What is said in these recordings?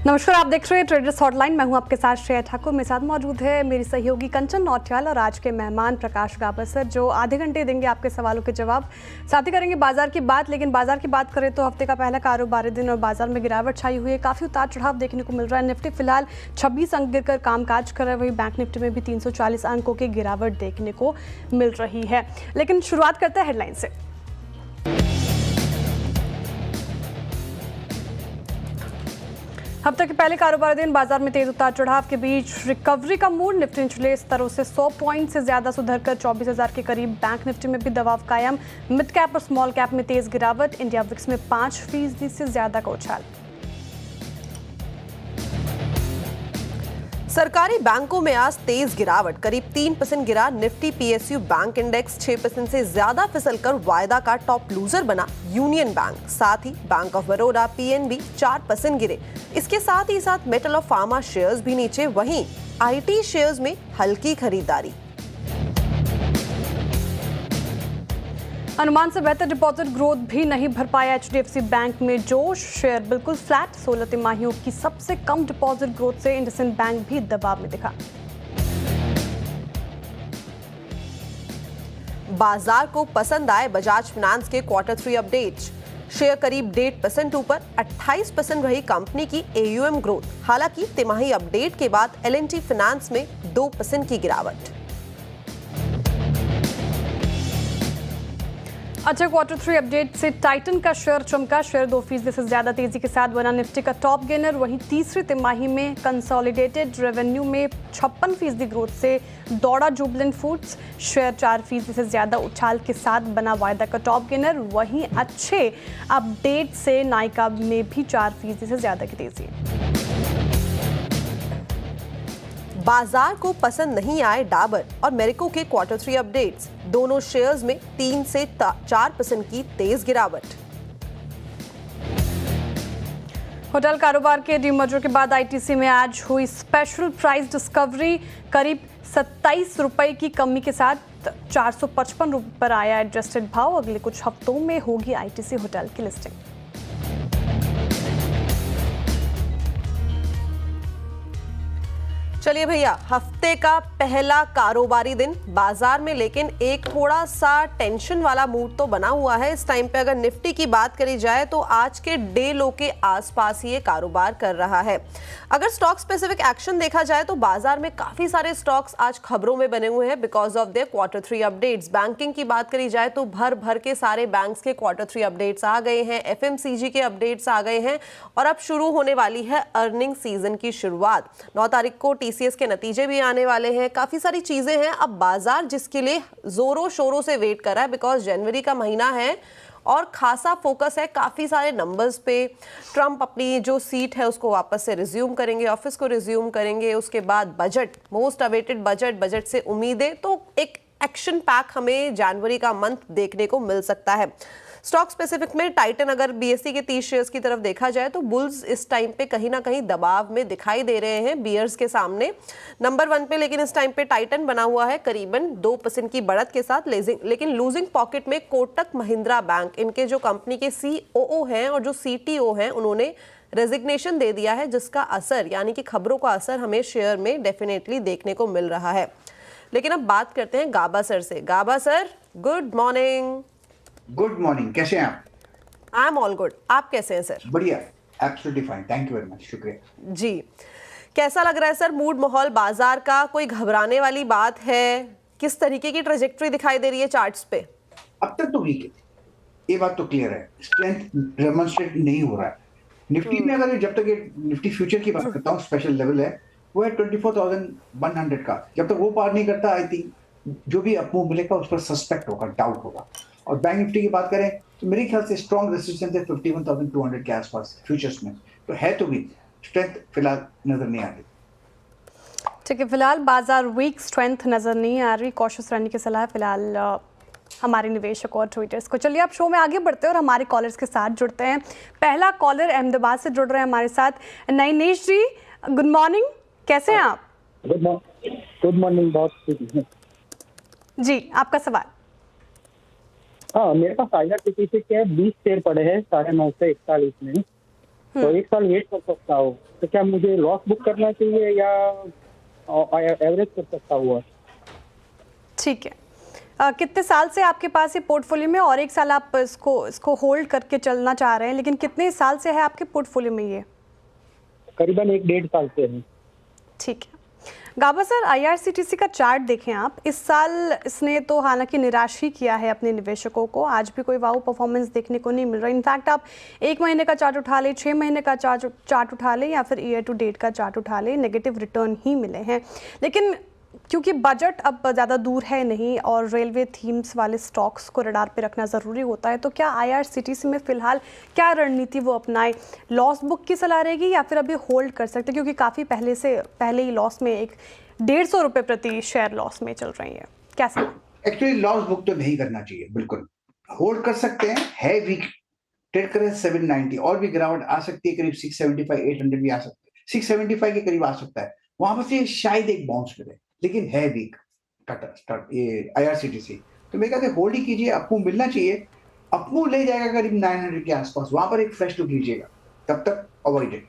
नमस्कार, आप देख रहे हैं ट्रेडर्स हॉटलाइन। मैं हूं आपके साथ श्रेया ठाकुर। मेरे साथ मौजूद है मेरी सहयोगी कंचन नौटियाल और आज के मेहमान प्रकाश गाबसर, जो आधे घंटे देंगे आपके सवालों के जवाब। साथ ही करेंगे बाजार की बात। लेकिन बाजार की बात करें तो हफ्ते का पहला कारोबारी दिन और बाजार में गिरावट छाई हुई है। काफ़ी उतार चढ़ाव देखने को मिल रहा है। निफ्टी फिलहाल 26 अंक गिरकर कामकाज कर रहा है। वही बैंक निफ्टी में भी 340 अंकों की गिरावट देखने को मिल रही है। लेकिन शुरुआत करते हैं हेडलाइन से। हफ्ते के पहले कारोबारी दिन बाजार में तेज उतार चढ़ाव के बीच रिकवरी का मूड। निफ्टी निचले स्तरों से 100 पॉइंट से ज्यादा सुधरकर 24,000 के करीब। बैंक निफ्टी में भी दबाव कायम। मिड कैप और स्मॉल कैप में तेज गिरावट। इंडिया विक्स में 5% से ज्यादा का उछाल। सरकारी बैंकों में आज तेज गिरावट, करीब 3% गिरा। निफ्टी पीएसयू बैंक इंडेक्स 6% से ज्यादा फिसलकर वायदा का टॉप लूजर बना। यूनियन बैंक, साथ ही बैंक ऑफ बड़ौदा, पीएनबी 4% गिरे। इसके साथ ही साथ मेटल और फार्मा शेयर्स भी नीचे। वहीं आईटी शेयर्स में हल्की खरीदारी। अनुमान से बेहतर डिपॉजिट ग्रोथ भी नहीं भर पाया एचडीएफसी बैंक में जोश। शेयर बिल्कुल फ्लैट। 16 तिमाहियों की सबसे कम डिपॉजिट ग्रोथ से इंडसइंड बैंक भी दबाव में दिखा। बाजार को पसंद आए बजाज फाइनेंस के Q3 अपडेट्स। शेयर करीब 1.5% ऊपर, 28% रही कंपनी की एयूएम ग्रोथ। हालांकि तिमाही अपडेट के बाद एल&टी फाइनेंस में 2% की गिरावट। अच्छा, Q3 अपडेट से टाइटन का शेयर चमका। शेयर 2% से ज्यादा तेजी के साथ बना निफ्टी का टॉप गेनर। वहीं तीसरी तिमाही में कंसोलिडेटेड रेवेन्यू में 56% ग्रोथ से दौड़ा जुबिलेंट फूड्स। शेयर 4% से ज्यादा उछाल के साथ बना वायदा का टॉप गेनर। वहीं अच्छे अपडेट से नायका में भी 4% से ज्यादा की तेजी। बाजार को पसंद नहीं आए डाबर और मेरिको के Q3 अपडेट्स। दोनों शेयर्स में 3 से 4% की तेज गिरावट। होटल कारोबार के डीमर्जर के बाद आईटीसी में आज हुई स्पेशल प्राइस डिस्कवरी। करीब 27 रुपए की कमी के साथ 455 रुपए पर आया एडजस्टेड भाव। अगले कुछ हफ्तों में होगी आईटीसी होटल की लिस्टिंग। चलिए भैया, हफ्ते का पहला कारोबारी दिन बाजार में, लेकिन एक थोड़ा सा टेंशन वाला मूड तो बना हुआ है इस टाइम पे। अगर निफ्टी की बात करी जाए तो आज के डे लो के आसपास ही ये कारोबार कर रहा है। अगर स्टॉक स्पेसिफिक एक्शन देखा जाए तो बाजार में काफी सारे स्टॉक्स आज खबरों में बने हुए हैं because of their Q3 updates. Banking की बात करी जाए तो भर भर के सारे बैंक्स के Q3 अपडेट्स आ गए हैं। एफएमसीजी के अपडेट्स आ गए हैं और अब शुरू होने वाली है अर्निंग सीजन की शुरुआत। 9 तारीख को टीसीएस के नतीजे भी आने वाले हैं। काफी सारी चीजें हैं। अब बाजार जिसके लिए जोरों शोरों से वेट कर रहा है बिकॉज जनवरी का महीना है और खासा फोकस है काफी सारे नंबर्स पे। ट्रंप अपनी जो सीट है उसको वापस से रिज्यूम करेंगे, ऑफिस को रिज्यूम करेंगे। उसके बाद बजट, मोस्ट अवेटेड बजट से उम्मीदें, तो एक एक्शन पैक हमें जनवरी का मंथ देखने को मिल सकता है। स्टॉक स्पेसिफिक में टाइटन, अगर बीएसई के 30 शेयर्स की तरफ देखा जाए तो बुल्स इस टाइम पे कहीं ना कहीं दबाव में दिखाई दे रहे हैं बियर्स के सामने। नंबर 1 पे लेकिन इस टाइम पे टाइटन बना हुआ है करीबन 2% की बढ़त के साथ। लेकिन लूजिंग पॉकेट में कोटक महिंद्रा बैंक, इनके जो कंपनी के सीओओ हैं और जो सीटीओ हैं, उन्होंने रेजिग्नेशन दे दिया है, जिसका असर यानी कि खबरों का असर हमें शेयर में डेफिनेटली देखने को मिल रहा है। लेकिन अब बात करते हैं गाबा सर से। Gaba sir, good morning. Good morning, कैसे हैं आप? I am all good. आप कैसे हैं सर? बढ़िया, absolutely fine, thank you very much, शुक्रिया जी। कैसा लग रहा है सर मूड, माहौल बाजार का? कोई घबराने वाली बात है? किस तरीके की ट्रेजेक्टरी दिखाई दे रही है चार्ट्स पे? अब तक तो वीक है, ये बात तो क्लियर है। स्ट्रेंथ डेमोंस्ट्रेट नहीं हो रहा है निफ्टी में। अगर जब तक ये निफ्टी फ्यूचर की बात करता हूँ, स्पेशल लेवल है वो है 24,100 का। जब तक वो पार नहीं करता, आई थिंक जो भी अपमूव मिलेगा उस पर सस्पेक्ट होगा, डाउट होगा। और बैंक निफ्टी की बात करें तो मेरे ख्याल से स्ट्रॉन्ग रेजिस्टेंस है 51,200 के आसपास फ्यूचर्स में, तो है तो भी स्ट्रेंथ फिलहाल नजर नहीं आ रही। ठीक है, फिलहाल बाजार वीक, स्ट्रेंथ नजर नहीं आ रही। कॉशियस रहने की सलाह फिलहाल हमारे निवेशक और ट्विटर्स को। चलिए अब शो में आगे बढ़ते हैं और हमारे कॉलर्स के साथ जुड़ते हैं। पहला कॉलर अहमदाबाद से जुड़ रहे हैं हमारे साथ, नैनेश जी। गुड मॉर्निंग, कैसे हैं आप? गुड मॉर्निंग, बहुत जी, आपका सवाल। हाँ, मेरे पास टाइगर किसी से क्या 20 शेयर पड़े हैं 9.5 से 41 में। तो एक साल वेट कर सकता हूँ, तो क्या मुझे लॉस बुक करना चाहिए या एवरेज कर सकता हूँ? ठीक है। कितने साल से आपके पास ये पोर्टफोलियो में, और एक साल आप इसको होल्ड करके चलना चाह रहे हैं, लेकिन कितने साल से है आपके पोर्टफोलियो में ये? करीबन 1-1.5 साल से है। ठीक है। गाबा सर, IRCTC का चार्ट देखें आप, इस साल इसने तो हालांकि निराश ही किया है अपने निवेशकों को। आज भी कोई वाव परफॉर्मेंस देखने को नहीं मिल रहा। इनफैक्ट आप 1 महीने का चार्ट उठा लें, 6 महीने का चार्ट उठा लें, या फिर ईयर टू डेट का चार्ट उठा लें, नेगेटिव रिटर्न ही मिले हैं। लेकिन क्योंकि बजट अब ज़्यादा दूर है नहीं और रेलवे थीम्स वाले स्टॉक्स को रडार पे रखना ज़रूरी होता है, तो क्या IRCTC में फ़िलहाल क्या रणनीति वो अपनाए? लॉस बुक की सलाह रहेगी या फिर अभी होल्ड कर सकते हैं, क्योंकि काफ़ी पहले ही लॉस में 150 रुपये प्रति शेयर लॉस में चल रही है? कैसा? एक्चुअली लॉस बुक तो नहीं करना चाहिए, बिल्कुल होल्ड कर सकते हैं। है वीक, ट्रेड करें 790, और भी गिरावट आ सकती है, करीब 675 800 भी आ सकता है, 675 के करीब आ सकता है। वहां पर से शायद एक बाउंस करे, लेकिन है वीक ये IRCTC, तो मेरे ख्याल से होल्ड ही कीजिए। अपमूव मिलना चाहिए, अपमूव ले जाएगा करीब 900 के आसपास, वहां पर एक फ्रेश लुक लीजिएगा, तब तक अवॉइड इट।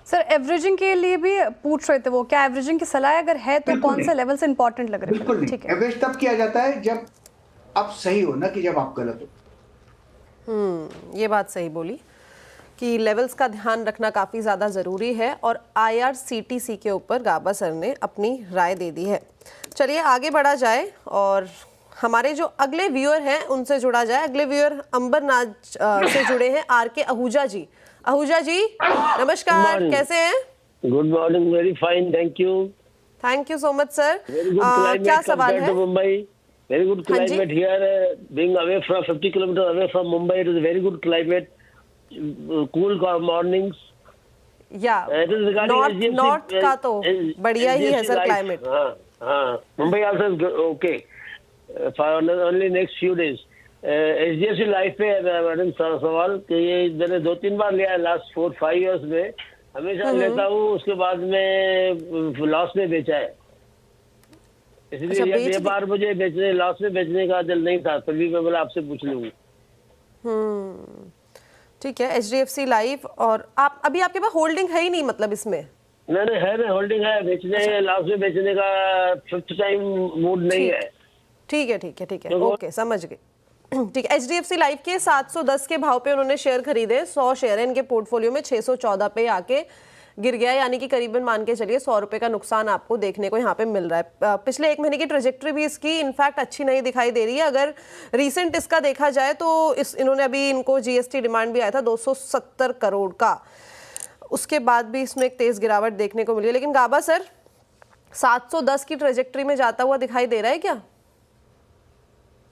सर, एवरेजिंग के लिए भी पूछ रहे थे वो, क्या एवरेजिंग की सलाह अगर है तो कौन से लेवल से इंपॉर्टेंट लग रहे हैं? बिल्कुल नहीं, एवरेज तब किया जाता है जब आप सही हो, ना कि जब आप गलत हो। ये बात सही बोली कि लेवल्स का ध्यान रखना काफ़ी ज़्यादा ज़रूरी है, और IRCTC के ऊपर गाबा सर ने अपनी राय दे दी है। चलिए आगे बढ़ा जाए और हमारे जो अगले व्यूअर हैं उनसे जुड़ा जाए। अगले व्यूअर अंबरनाथ से जुड़े हैं, RK आहूजा जी। आहूजा जी नमस्कार, कैसे हैं? Good morning, very fine, thank you so much sir. क्या सवाल है? Mumbai, very good climate here, being away from 50 kilometre away from Mumbai, it is very good climate, cool mornings. North का तो बढ़िया ही है सर क्लाइमेट। हाँ, Mumbai also is okay for only next few days. HDFC life पे madam सवाल कि ये मैंने 2-3 बार लिया है लास्ट 4-5 इयर्स में, हमेशा लेता हूँ, उसके बाद में लॉस में बेचा है, इसलिए ये बार मुझे बेचने लॉस में बेचने का दिल नहीं था, फिर भी मैं बोला आपसे पूछ लूँ। ठीक है, HDFC लाइफ, और आप अभी आपके पास होल्डिंग है ही नहीं मतलब इसमें? नहीं है ना, होल्डिंग है, बेचने लॉस में बेचने का 5th टाइम मूड नहीं है। ठीक है, ओके समझ गए। ठीक है, HDFC लाइफ के 710 के भाव पे उन्होंने शेयर खरीदे, 100 शेयर है इनके पोर्टफोलियो में, 614 पे आके गिर गया, यानी कि करीबन मान के चलिए 100 रुपए का नुकसान आपको देखने को यहाँ पे मिल रहा है। पिछले 1 महीने की ट्रेजेक्टरी भी इसकी इनफैक्ट अच्छी नहीं दिखाई दे रही है। अगर रीसेंट इसका देखा जाए तो इन्होंने अभी इनको GST डिमांड भी आया था 270 करोड़ का, उसके बाद भी इसमें एक तेज गिरावट देखने को मिली है। लेकिन गाबा सर 710 की ट्रेजेक्टरी में जाता हुआ दिखाई दे रहा है क्या?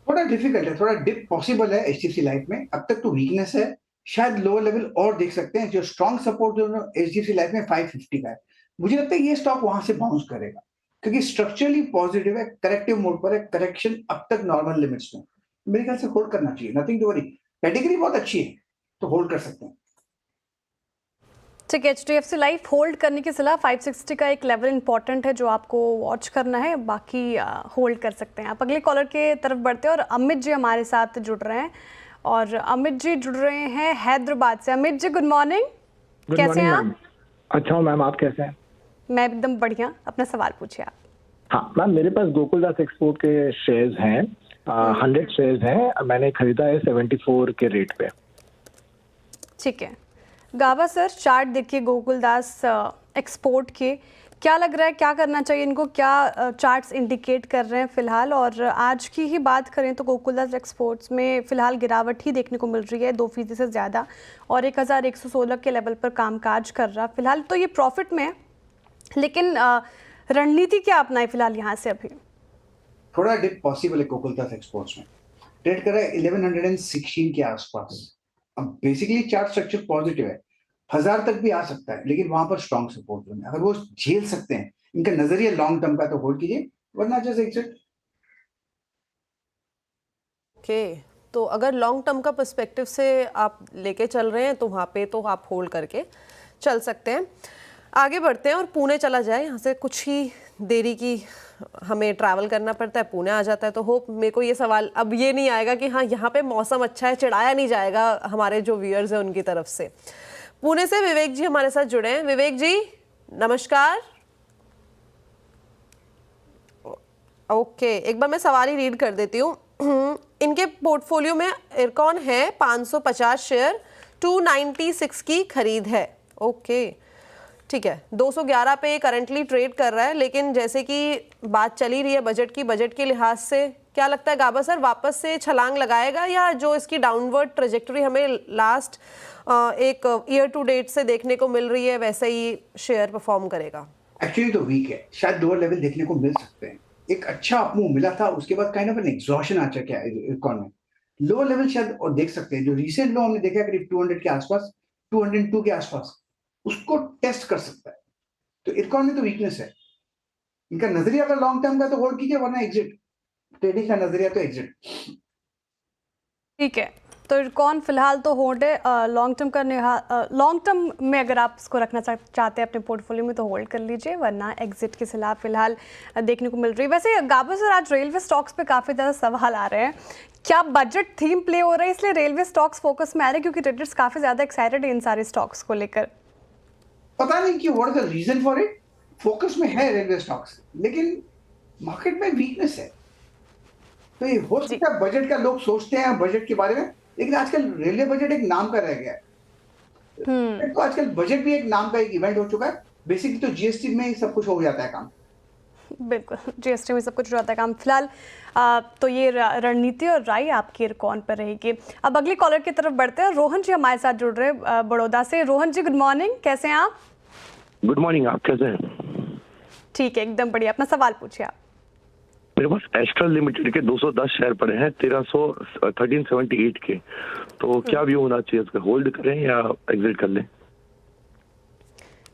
थोड़ा डिफिकल्ट है, थोड़ा डिप पॉसिबल है HDFC लाइफ में, अब तक तो वीकनेस है, शायद लोअर लेवल और देख सकते हैं। जो स्ट्रॉन्ग सपोर्ट जो HDFC लाइफ में 550 का है, मुझे लगता है ये स्टॉक वहां से बाउंस करेगा, क्योंकि स्ट्रक्चरली पॉजिटिव है, करेक्टिव मोड पर है, करेक्शन अब तक नॉर्मल लिमिट्स में, मेरे ख्याल से होल्ड करना चाहिए, नथिंग टू वरी, कैटेगरी बहुत अच्छी है तो होल्ड कर सकते हैं। ठीक है, HDFC लाइफ होल्ड करने की सलाह, 560 का एक लेवल इंपॉर्टेंट है जो आपको वॉच करना है, बाकी होल्ड कर सकते हैं आप। अगले कॉलर के तरफ बढ़ते हैं और अमित जी हमारे साथ जुड़ रहे हैं, और अमित जी जुड़ रहे हैं हैदराबाद से। अमित जी गुड मॉर्निंग, कैसे हैं आप? अच्छा हूँ मैम, आप कैसे हैं? मैं एकदम बढ़िया, अपना सवाल पूछिए आप। हाँ मैम, मेरे पास गोकुलदास एक्सपोर्ट के शेयर्स हैं, 100 शेयर्स हैं, मैंने खरीदा है 74 के रेट पे। ठीक है, गाबा सर चार्ट देखिए गोकुलदास एक्सपोर्ट के, क्या लग रहा है क्या करना चाहिए इनको, क्या चार्ट्स इंडिकेट कर रहे हैं फिलहाल? और आज की ही बात करें तो गोकुलदास एक्सपोर्ट्स में फिलहाल गिरावट ही देखने को मिल रही है 2% से ज़्यादा, और 1116 के लेवल पर कामकाज कर रहा फिलहाल, तो ये प्रॉफिट में है, लेकिन रणनीति क्या अपनाए फिलहाल यहाँ से? अभी थोड़ा डिप पॉसिबल है गोकुलदास एक्सपोर्ट्स में, ट्रेड कर रहा है 1116 के आसपास। अब बेसिकली चार्ट स्ट्रक्चर पॉजिटिव है, 1000 तक भी आ सकता है, लेकिन वहां पर स्ट्रॉन्ग सपोर्ट है, अगर वो झेल सकते हैं, इनका नजरिया लॉन्ग टर्म का, तो होल्ड कीजिए, वरना जस्ट एग्जिट। ओके, तो अगर लॉन्ग टर्म का पर्सपेक्टिव से आप लेके चल रहे हैं तो वहाँ पे तो आप होल्ड करके चल सकते हैं। आगे बढ़ते हैं और पुणे चला जाए, यहाँ से कुछ ही देरी की हमें ट्रैवल करना पड़ता है, पुणे आ जाता है, तो होप मेरे को ये सवाल अब ये नहीं आएगा कि हाँ यहाँ पे मौसम अच्छा है, चिढ़ाया नहीं जाएगा हमारे जो व्यूअर्स हैं उनकी तरफ से। पुणे से विवेक जी हमारे साथ जुड़े हैं। विवेक जी नमस्कार। ओके, एक बार मैं सवाल ही रीड कर देती हूँ। इनके पोर्टफोलियो में इरकॉन है 550 शेयर, 296 की खरीद है। ओके ठीक है, 211 पे करंटली ट्रेड कर रहा है, लेकिन जैसे कि बात चली रही है बजट के लिहाज से, क्या लगता है गाबा सर वापस से छलांग लगाएगा, या जो इसकी डाउनवर्ड ट्रेजेक्टरी हमें लास्ट एक ईयर टू डेट से देखने को मिल रही है वैसे ही शेयर परफॉर्म करेगा? एक्चुअली तो वीक है, शायद लोअर लेवल देखने को मिल सकते हैं। एक अच्छा अपमूव मिला था, उसके बाद काइंड ऑफ एन एग्जॉशन आ चुका है इरकॉन में। लोअर लेवल शायद और देख सकते हैं, जो रिसेंट लो हमने देखा करीब 200 के आसपास, 202 के आसपास, उसको टेस्ट कर सकता है। तो इरकॉन में तो वीकनेस है। इनका नजरिया अगर लॉन्ग टर्म का तो होल्ड कीजिए, वरना एग्जिट। ट्रेडिंग का नजरिया तो एग्जिट। ठीक है, तो इरकॉन फिलहाल तो होल्ड है। लॉन्ग टर्म में अगर आप इसको रखना चाहते हैं अपने पोर्टफोलियो में तो होल्ड कर लीजिए, वरना एग्जिट के खिलाफ फिलहाल देखने को मिल रही है। वैसे गाबा सर, आज रेलवे स्टॉक्स पे काफ़ी ज़्यादा सवाल आ रहे हैं। क्या बजट थीम प्ले हो रहा है इसलिए रेलवे स्टॉक्स फोकस में आ रहे हैं, क्योंकि ट्रेडर्स काफ़ी ज़्यादा एक्साइटेड है इन सारे स्टॉक्स को लेकर? पता नहीं कि what is the reason for it. Focus में है रेलवे स्टॉक्स, लेकिन मार्केट में वीकनेस है। तो ये हो सकता है बजट का लोग सोचते हैं बजट के बारे में, लेकिन आजकल रेलवे बजट एक नाम का रह गया है। तो आजकल बजट भी एक नाम का एक इवेंट हो चुका है। बेसिकली तो जीएसटी में ही सब कुछ हो जाता है काम। बिल्कुल, जीएसटी में सब कुछ हो जाता है काम। फिलहाल तो ये रणनीति और राय आपकी इरकॉन पर रहेगी। अब अगली कॉलर की तरफ बढ़ते हैं। रोहन जी हमारे साथ जुड़ रहे हैं बड़ौदा से। रोहन जी गुड मॉर्निंग, कैसे हैं आप? गुड मॉर्निंग, आप कैसे हैं? ठीक है, एकदम बढ़िया। अपना सवाल पूछिए आप। मेरे पास एस्ट्रल लिमिटेड के 210 शेयर पड़े हैं 1378 के, तो क्या व्यू होना चाहिए उसका? होल्ड करें या एग्जिट कर लें?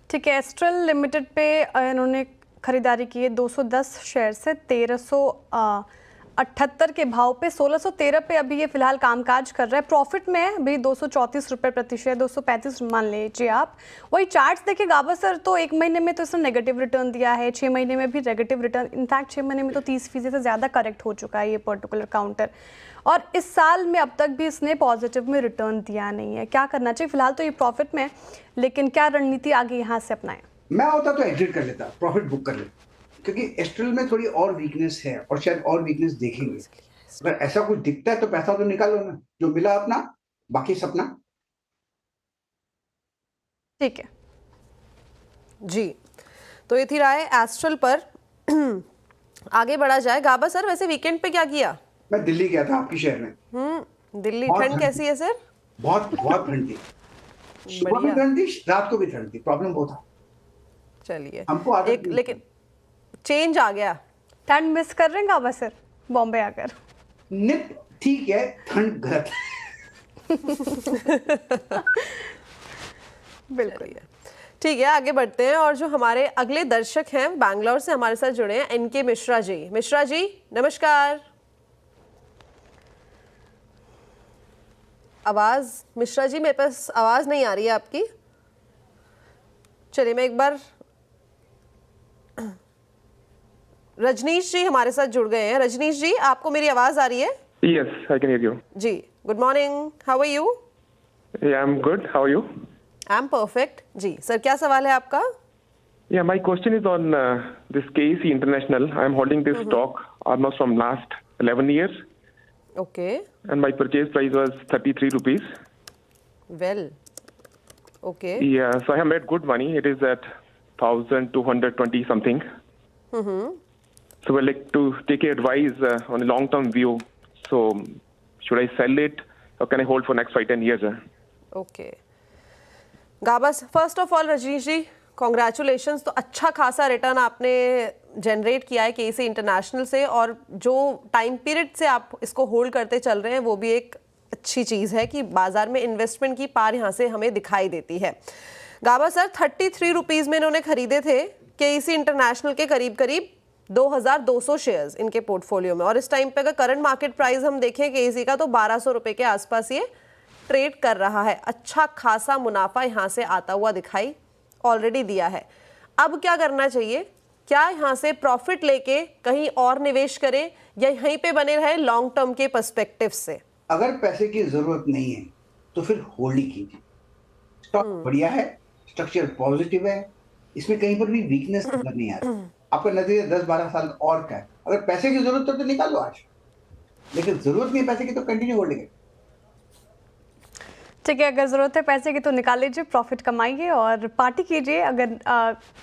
ठीक है, एस्ट्रल लिमिटेड पे इन्होंने खरीदारी की है 210 शेयर से 1378 के भाव पे, 1613 पे अभी ये फिलहाल कामकाज कर रहा है। प्रॉफिट में है अभी 234 रुपये प्रति शेयर, 235 मान लीजिए आप। वही चार्ट्स देखिए गाबा सर, तो एक महीने में तो इसने नेगेटिव रिटर्न दिया है, 6 महीने में भी नेगेटिव रिटर्न, इनफैक्ट 6 महीने में तो 30% से ज़्यादा करेक्ट हो चुका है ये पर्टिकुलर काउंटर। और इस साल में अब तक भी इसने पॉजिटिव में रिटर्न दिया नहीं है। क्या करना चाहिए? फिलहाल तो ये प्रॉफिट में, लेकिन क्या रणनीति आगे यहाँ से अपनाएं? मैं होता तो एग्जिट कर लेता, प्रॉफिट बुक कर लेता, क्योंकि एस्ट्रल में थोड़ी और वीकनेस है और शायद और वीकनेस देखेंगे। अगर ऐसा कुछ दिखता है तो पैसा तो निकालो ना, जो मिला अपना, बाकी सपना। ठीक है जी, तो ये थी राय एस्ट्रल पर। आगे बढ़ा जाए। गाबा सर वैसे वीकेंड पे क्या किया? मैं दिल्ली गया था, आपकी शहर में। दिल्ली बहुत ठंड कैसी है सर? बहुत बहुत ठंड थी। सुबह भी ठंड थी, रात को भी ठंड थी। प्रॉब्लम वो था। चलिए, हमको आदत एक नहीं। लेकिन चेंज आ गया। ठंड मिस कर रहे हैं गाबा सर बॉम्बे आकर? निप ठीक है, ठंड गलत है। बिल्कुल ठीक है, आगे बढ़ते हैं। और जो हमारे अगले दर्शक हैं बैंगलोर से हमारे साथ जुड़े हैं, एनके मिश्रा जी। मिश्रा जी नमस्कार। आवाज मिश्रा जी मेरे पास आवाज नहीं आ रही है आपकी। चलिए मैं एक बार, रजनीश जी हमारे साथ जुड़ गए हैं। रजनीश जी आपको मेरी आवाज आ रही है? Yes, I can hear you. जी, good morning, how are you? Yeah, I'm good. How are you? I am perfect. जी सर, क्या सवाल है आपका? Yeah, my question is on this KEC International. I'm holding this stock almost from last 11 years, okay, and my purchase price was 33 rupees. Well, okay, Yeah, so I have made good money. It is at 1,220 something. So I'd like to take your advice on a long-term view. So should I sell it or can I hold for next 5-10 years? Okay. Gabas, first of all Rajneesh ji congratulations. तो अच्छा खासा return आपने generate किया है केसी international से, और जो time period से आप इसको होल्ड करते चल रहे हैं वो भी एक अच्छी चीज़ है कि बाजार में इन्वेस्टमेंट की पार यहाँ से हमें दिखाई देती है। गाबा सर 33 रुपीज़ में इन्होंने खरीदे थे केसी इंटरनेशनल के करीब 2200 शेयर्स इनके पोर्टफोलियो में, और इस टाइम पे अगर करंट मार्केट प्राइस हम देखें केसी का तो 1200 रुपये के आसपास ये ट्रेड कर रहा है। अच्छा खासा मुनाफा यहाँ से आता हुआ दिखाई ऑलरेडी दिया है। अब क्या करना चाहिए? क्या यहाँ से प्रॉफिट लेके कहीं और निवेश करें या यहीं पे बने रहे लॉन्ग टर्म के पर्सपेक्टिव से? अगर पैसे की जरूरत नहीं है तो फिर होल्ड ही कीजिए। स्टॉक बढ़िया है, स्ट्रक्चर पॉजिटिव है, इसमें कहीं पर भी वीकनेस नजर नहीं आ रही। आपका नजरिया 10-12 साल और का है। अगर पैसे की जरूरत हो तो निकाल लो आज, लेकिन जरूरत नहीं है पैसे की तो कंटिन्यू होल्डिंग है। ठीक है, अगर ज़रूरत है पैसे की तो निकाल लीजिए, प्रॉफिट कमाइए और पार्टी कीजिए। अगर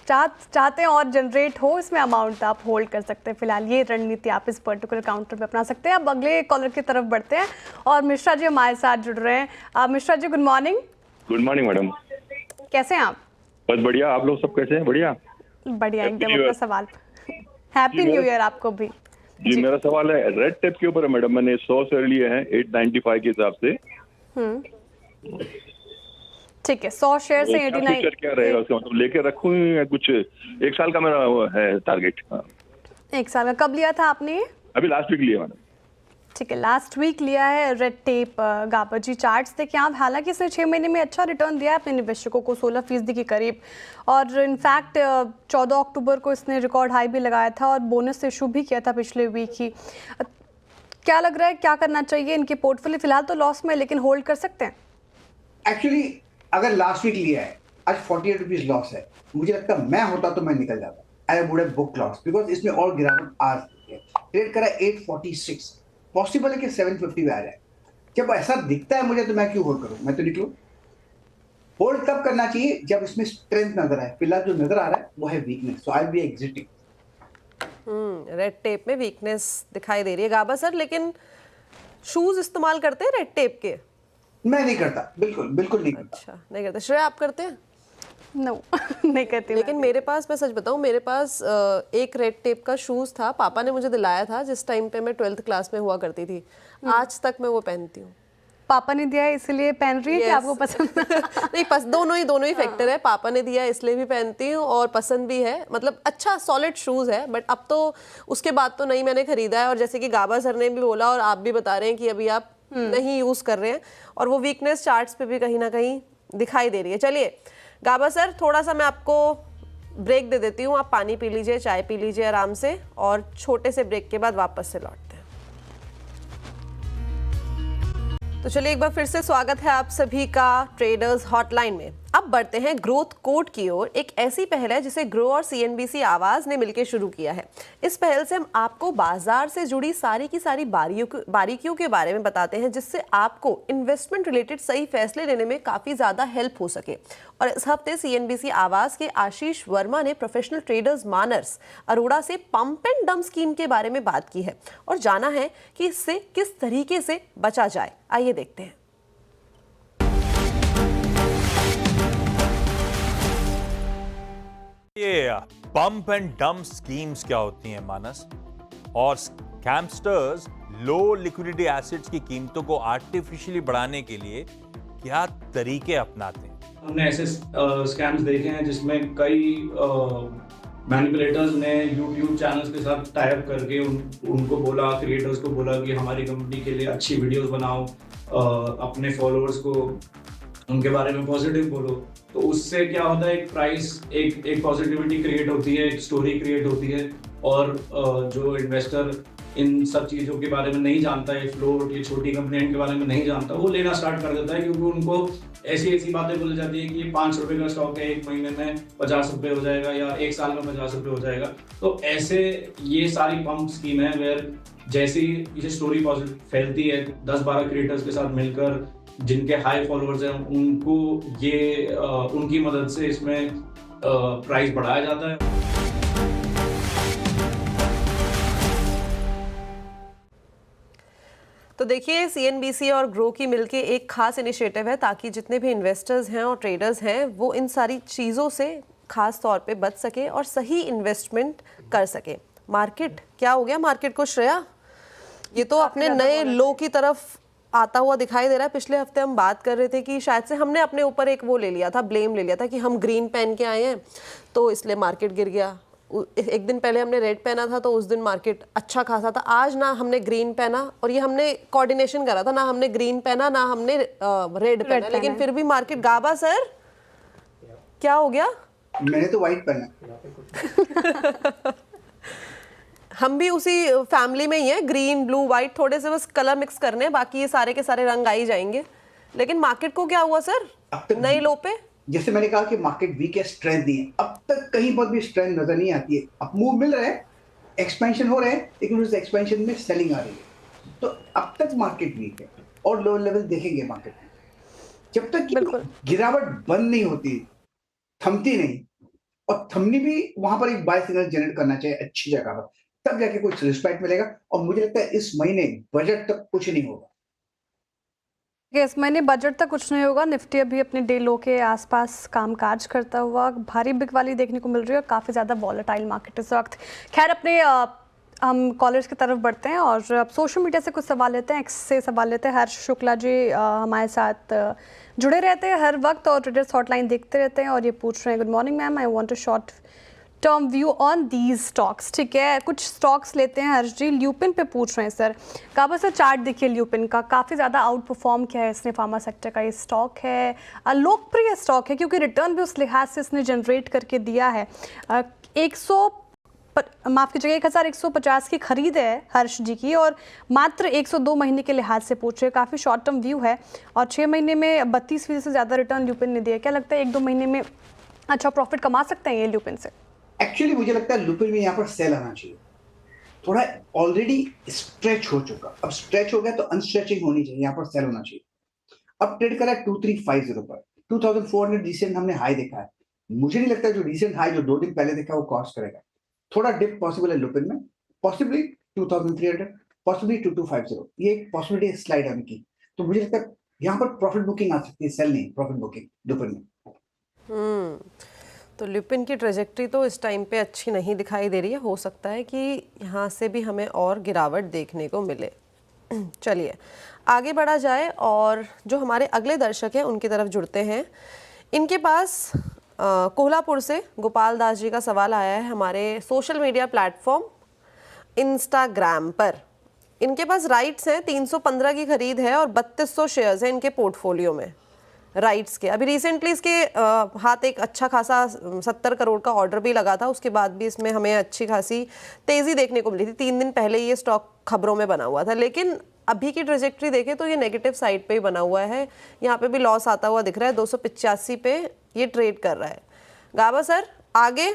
चाहते हैं और जनरेट हो इसमें अमाउंट, आप होल्ड कर सकते हैं। फिलहाल ये रणनीति आप इस पर्टिकुलर काउंटर पे अपना सकते हैं। अब अगले कॉलर की तरफ बढ़ते हैं और मिश्रा जी हमारे साथ जुड़ रहे हैं। Mishra ji good morning. Good morning madam. कैसे हैं आप? बस बढ़िया, आप लोग सब कैसे हैं? बढ़िया बढ़िया एकदम। अपना सवाल। हैप्पी न्यू ईयर आपको भी। जी मेरा सवाल है रेड टेप के ऊपर है मैडम। मैंने 100 शेयर लिए हैं 895 के हिसाब से। ठीक है, 100 शेयर से 89 क्या रहेगा उसका मतलब? लेके रखूं या कुछ? 1 साल का मेरा वो है टारगेट। 1 साल का कब लिया था आपने? अभी लास्ट वीक लिया मैडम। ठीक है, लास्ट वीक लिया है रेड टेप। गाबर जी चार्ट्स देखिए आप, हालांकि इसने 6 महीने में अच्छा रिटर्न दिया है अपने निवेशकों को 16% के करीब, और इनफैक्ट 14 अक्टूबर को इसने रिकॉर्ड हाई भी लगाया था और बोनस इशू भी किया था पिछले वीक ही। क्या लग रहा है क्या करना चाहिए? इनके पोर्टफोलियो फिलहाल तो लॉस में, लेकिन होल्ड कर सकते हैं? एक्चुअली अगर लास्ट वीक लिया है, आज 48 रुपीज लॉस है, मुझे लगता है मैं होता तो मैं निकल जाता। I would have book loss because इसमें और गिरावट आ सकती है। ट्रेड करा 846, पॉसिबल है कि 750 में आ जाए। जब ऐसा दिखता है मुझे तो मैं क्यों होल्ड करूं, मैं तो निकलूं। होल्ड तब करना चाहिए जब इसमें स्ट्रेंथ नजर आए। फिलहाल जो नजर आ रहा है वो है weakness, so I will be exiting. Red tape में वीकनेस दिखाई दे रही है गाबा सर, लेकिन शूज इस्तेमाल करते हैं रेड टेप के? मैं नहीं करता, बिल्कुल बिल्कुल नहीं करता। अच्छा, नहीं करते। श्रेया आप करते हैं? नो नहीं करती। लेकिन मेरे पास, मैं सच बताऊं, मेरे पास एक रेड टेप का शूज था, पापा ने मुझे दिलाया था जिस टाइम पे मैं 12th क्लास में हुआ करती थी। आज तक मैं वो पहनती हूँ। पापा ने दिया है इसलिए पहन रही है कि आपको पसंद? नहीं, दोनों ही फैक्टर है। पापा ने दिया इसलिए भी पहनती हूँ और पसंद भी है। मतलब अच्छा सॉलिड शूज है, बट अब तो उसके बाद तो नहीं मैंने खरीदा है। और जैसे कि गाबा सर ने भी बोला और आप भी बता रहे हैं कि अभी आप नहीं यूज कर रहे हैं, और वो वीकनेस चार्ट्स पे भी कहीं ना कहीं दिखाई दे रही है। चलिए गाबा सर, थोड़ा सा मैं आपको ब्रेक दे देती हूँ। आप पानी पी लीजिए, चाय पी लीजिए आराम से, और छोटे से ब्रेक के बाद वापस से लौटते हैं। तो चलिए एक बार फिर से स्वागत है आप सभी का ट्रेडर्स हॉटलाइन में। अब बढ़ते हैं ग्रोथ कोड की ओर। एक ऐसी पहल है जिसे ग्रो और CNBC आवाज ने मिलकर शुरू किया है। इस पहल से हम आपको बाजार से जुड़ी सारी की सारी बारीकियों के बारे में बताते हैं, जिससे आपको इन्वेस्टमेंट रिलेटेड सही फैसले लेने में काफी ज्यादा हेल्प हो सके। और इस हफ्ते CNBC आवाज के आशीष वर्मा ने प्रोफेशनल ट्रेडर्स मानस अरोड़ा से पंप एंड डंप स्कीम के बारे में बात की है और जाना है कि इससे किस तरीके से बचा जाए। आइए देखते हैं। ये पंप एंड डंप स्कीम्स क्या होती हैं मानस? और स्कैमस्टर्स लो लिक्विडिटी एसेट्स की कीमतों को आर्टिफिशियली बढ़ाने के लिए क्या तरीके अपनाते हैं? हमने ऐसे स्कैम्स देखे हैं जिसमें कई मैनिपुलेटर्स ने यूट्यूब चैनल्स के साथ टाई अप करके उनको बोला, क्रिएटर्स को बोला कि हमारी कंपनी के लिए अच्छी वीडियोस बनाओ, अपने फॉलोअर्स को उनके बारे में पॉजिटिव बोलो। तो उससे क्या होता है, एक प्राइस, एक पॉजिटिविटी क्रिएट होती है, एक स्टोरी क्रिएट होती है, और जो इन्वेस्टर इन सब चीज़ों के बारे में नहीं जानता है, फ्लोट, ये छोटी कंपनी के बारे में नहीं जानता, वो लेना स्टार्ट कर देता है, क्योंकि उनको ऐसी बातें बोली जाती है कि 5 रुपए का स्टॉक है, 1 महीने में 50 रुपए हो जाएगा, या 1 साल में 50 रुपए हो जाएगा। तो ऐसे ये सारी पंप स्कीम है, वेयर जैसी ये स्टोरी पॉजिटिव फैलती है 10-12 क्रिएटर्स के साथ मिलकर, जिनके हाई फॉलोअर्स हैं, उनको ये उनकी मदद से इसमें प्राइस बढ़ाया जाता है। तो देखिए CNBC और ग्रो की मिलके एक खास इनिशिएटिव है ताकि जितने भी इन्वेस्टर्स हैं और ट्रेडर्स हैं वो इन सारी चीज़ों से खास तौर पे बच सके और सही इन्वेस्टमेंट कर सके। मार्केट क्या हो गया मार्केट को श्रेया? ये तो अपने नए लो की तरफ आता हुआ दिखाई दे रहा है। पिछले हफ्ते हम बात कर रहे थे कि शायद से हमने अपने ऊपर एक वो ले लिया था, ब्लेम ले लिया था कि हम ग्रीन पहन के आए हैं तो इसलिए मार्केट गिर गया। एक दिन पहले हमने रेड पहना था तो उस दिन मार्केट अच्छा खासा था। आज ना हमने ग्रीन पहना, और ये हमने कोऑर्डिनेशन करा था, ना हमने ग्रीन पहना ना हमने रेड पहना, लेकिन फिर भी मार्केट। गाबा सर क्या हो गया? मैंने तो व्हाइट पहना। हम भी उसी फैमिली में ही हैं, ग्रीन ब्लू व्हाइट, थोड़े से बस कलर मिक्स करने हैं, बाकी ये सारे के सारे रंग आ ही जाएंगे। लेकिन मार्केट को क्या हुआ सर, अब तक नए लो पे? जैसे मैंने कहा कि मार्केट वीक है, स्ट्रेंथ नहीं है, अब तक कहीं पर भी स्ट्रेंथ नजर नहीं आती है। अब मूव मिल रहा है, एक्सपेंशन हो रहा है, लेकिन उस एक्सपेंशन में सेलिंग आ रही है। तो अब तक मार्केट वीक है और लो लेवल देखेंगे मार्केट में। जब तक कि गिरावट बंद नहीं होती, थमती नहीं, और थमनी भी वहां पर एक बाय सिग्नल जनरेट करना चाहिए अच्छी जगह पर, तब जाके कुछ रिस्पेक्ट मिलेगा। और मुझे लगता है इस महीने बजट तक कुछ नहीं होगा। इस महीने बजट तक कुछ नहीं होगा। निफ्टी अभी अपने डे लो के आसपास कामकाज करता हुआ भारी बिकवाली देखने को मिल रही है और काफ़ी ज़्यादा वॉलेटाइल मार्केट इस वक्त। खैर, अपने हम कॉलर्स की तरफ बढ़ते हैं और अब सोशल मीडिया से कुछ सवाल लेते हैं, एक्स से सवाल लेते हैं। हर्ष शुक्ला जी हमारे साथ जुड़े रहते हैं हर वक्त और ट्रेडर्स हॉटलाइन देखते रहते हैं और ये पूछ रहे हैं, good morning ma'am, I want a short term view on these stocks. ठीक है, कुछ स्टॉक्स लेते हैं हर्ष जी। ल्यूपिन पे पूछ रहे हैं सर, काबा सर चार्ट देखिए ल्यूपिन का, काफ़ी ज़्यादा आउट परफॉर्म किया है इसने, फार्मा सेक्टर का ये स्टॉक है, लोकप्रिय स्टॉक है क्योंकि रिटर्न भी उस लिहाज से इसने जनरेट करके दिया है। 1150 की खरीद है हर्ष जी की और मात्र 102 महीने के लिहाज से पूछ रहे, काफ़ी शॉर्ट टर्म व्यू है और 6 महीने में 32% से ज़्यादा रिटर्न ल्यूपिन ने दिया। क्या लगता है 1-2 महीने में अच्छा प्रॉफिट कमा सकते हैं ये ल्यूपिन से? एक्चुअली मुझे लगता है लुपिन में यहाँ पर सेल आना चाहिए। थोड़ा ऑलरेडी स्ट्रेच हो चुका, अब स्ट्रेच हो गया तो अनस्ट्रेचिंग होनी चाहिए, यहाँ पर सेल होना चाहिए। अब ट्रेड करा है 2350 पर, 2400 रिसेंट हमने हाई देखा है। मुझे नहीं लगता जो रिसेंट हाई जो 2 दिन पहले देखा वो क्रॉस करेगा। थोड़ा डिप पॉसिबल है लुपिन में, पॉसिबली 2300, पॉसिबली 2250, ये एक पॉसिबिलिटी स्लाइड आने की। तो मुझे लगता है यहाँ पर प्रॉफिट बुकिंग आ सकती है, सेल नहीं, प्रॉफिट बुकिंग लुपिन में। तो ल्यूपिन की ट्रेजेक्ट्री तो इस टाइम पे अच्छी नहीं दिखाई दे रही है, हो सकता है कि यहाँ से भी हमें और गिरावट देखने को मिले। चलिए आगे बढ़ा जाए और जो हमारे अगले दर्शक हैं उनकी तरफ जुड़ते हैं। इनके पास कोल्हापुर से गोपाल दास जी का सवाल आया है हमारे सोशल मीडिया प्लेटफॉर्म इंस्टाग्राम पर। इनके पास राइट्स हैं, 315 की खरीद है और 3200 शेयर्स हैं इनके पोर्टफोलियो में राइट्स के। अभी रिसेंटली इसके हाथ एक अच्छा खासा 70 करोड़ का ऑर्डर भी लगा था, उसके बाद भी इसमें हमें अच्छी खासी तेज़ी देखने को मिली थी। 3 दिन पहले ये स्टॉक खबरों में बना हुआ था, लेकिन अभी की ट्रेजेक्ट्री देखें तो ये नेगेटिव साइड पे ही बना हुआ है। यहाँ पे भी लॉस आता हुआ दिख रहा है, 285 पे ये ट्रेड कर रहा है। गाबा सर, आगे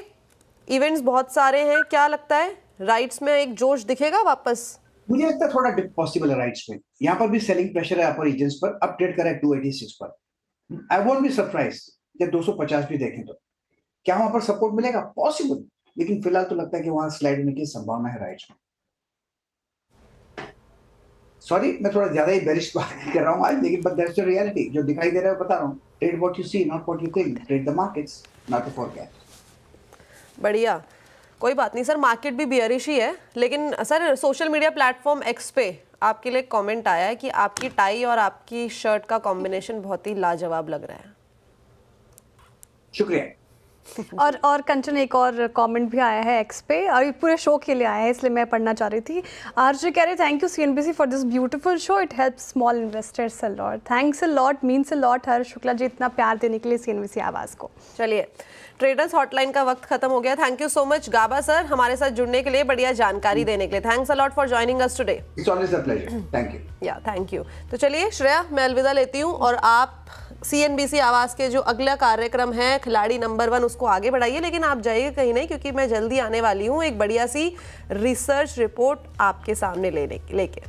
इवेंट्स बहुत सारे हैं, क्या लगता है राइट्स में एक जोश दिखेगा वापस? मुझे लगता है थोड़ा डिप पॉसिबल है राइट्स में। यहाँ पर भी सेलिंग प्रेशर है अपर रीजन्स पर, अब ट्रेड कर रहा है 286 पर। आई वोंट बी सरप्राइज जब 250 भी देखें तो। क्या वहां पर सपोर्ट मिलेगा? पॉसिबल, लेकिन फिलहाल तो लगता है कि वहां स्लाइड होने की संभावना है राइट्स में। सॉरी, मैं थोड़ा ज्यादा ही बेरिश बात कर रहा हूँ आज, लेकिन बट दैट्स द रियलिटी। जो दिखाई दे रहा है बता रहा हूँ। Trade what you see, not what you think. Trade the markets, not the forecast. बढ़िया, कोई बात नहीं सर, मार्केट भी बियरिश ही है। लेकिन sir social media platform X पे आपके लिए कमेंट आया है कि आपकी टाई और आपकी शर्ट का कॉम्बिनेशन बहुत ही लाजवाब लग रहा है। शुक्रिया। और कंचन, एक और कमेंट भी आया है एक्स पे और ये पूरे शो के लिए आया है, इसलिए मैं पढ़ना चाह रही थी। आरजे कह रहे thank you CNBC for this beautiful show, it helps small investors a lot. Thanks a lot, means a lot Harsh Shukla ji, इतना प्यार देने के लिए सीएनबीसी आवाज़ को। चलिए, ट्रेडर्स हॉटलाइन का वक्त खत्म हो गया। Thank you so much Gaba sir हमारे साथ जुड़ने के लिए, बढ़िया जानकारी देने के लिए। Thanks a lot for joining us today. It's always a pleasure, thank you. या थैंक यू। तो चलिए श्रेया, मैं अलविदा लेती हूँ और आप सीएनबीसी आवाज़ के जो अगला कार्यक्रम है खिलाड़ी नंबर 1 उसको आगे बढ़ाइए, लेकिन आप जाइए कहीं नहीं, क्योंकि मैं जल्दी आने वाली हूँ एक बढ़िया सी रिसर्च रिपोर्ट आपके सामने लेके।